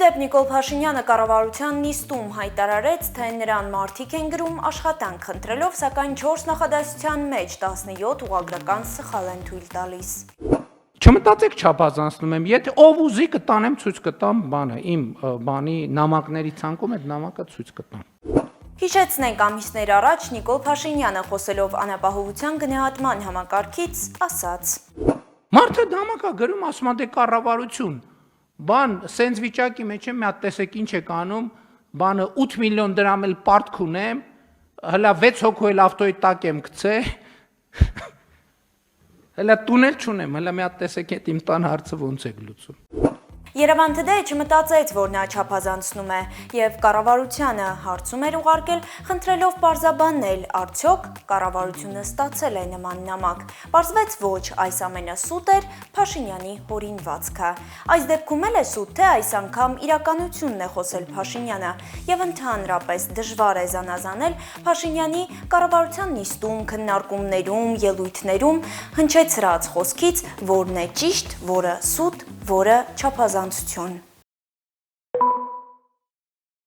Իդեպ Նիկոլ Փաշինյանը կառավարության նիստում հայտարարեց, թե նրան մարդիկ են գրում աշխատանք խնդրելով, սակայն 4 նախադասության մեջ 17 ուղղագրական սխալ են թույլ տալիս։ Չմտածեք չափազանցնում եմ, եթե ով ուզի կտանեմ ցույց կտամ բանը, իմ բանի նամակների ցանկում այդ նամակը ցույց կտամ։ Հիշեցնենք ամիսներ առաջ Նիկոլ Փաշինյանը խոսելով անապահովության գնահատման համակարգից ասաց. Մարդը նամակա գրում ասում է դե կառավարություն, բան սենց վիճակի մեջ եմ, մի հատ տեսեք ինչ եք անում, բանը 8 միլիոն դրամ էլ պարտք ունեմ, հլա 6 հոգու էլ ավտոյի տակ եմ գցե, հլա տուն էլ չունեմ, հլա մի հատ տեսեք այդ իմ տան հարցը ոնց եք լուծում։ Երևան Today չմտածեց, որ նա չափազանցնում է եւ կառավարությանը հարցում էր ուղարկել, խնդրելով պարզաբանել, արդյոք կառավարությունը ստացել է նման նամակ։ Պարզվեց ոչ, այս ամենը սուտ էր Փաշինյանի հորինվածքը։ Այս դեպքում էլ է սուտ, թե այս անգամ իրականությունն է խոսել Փաշինյանը եւ ընդհանրապես դժվար է զանազանել Փաշինյանի կառավարության նիստում, քննարկումներում, ելույթներում հնչեցրած խոսքից, որն է ճիշտ, որը սուտ, որը չափազանցություն։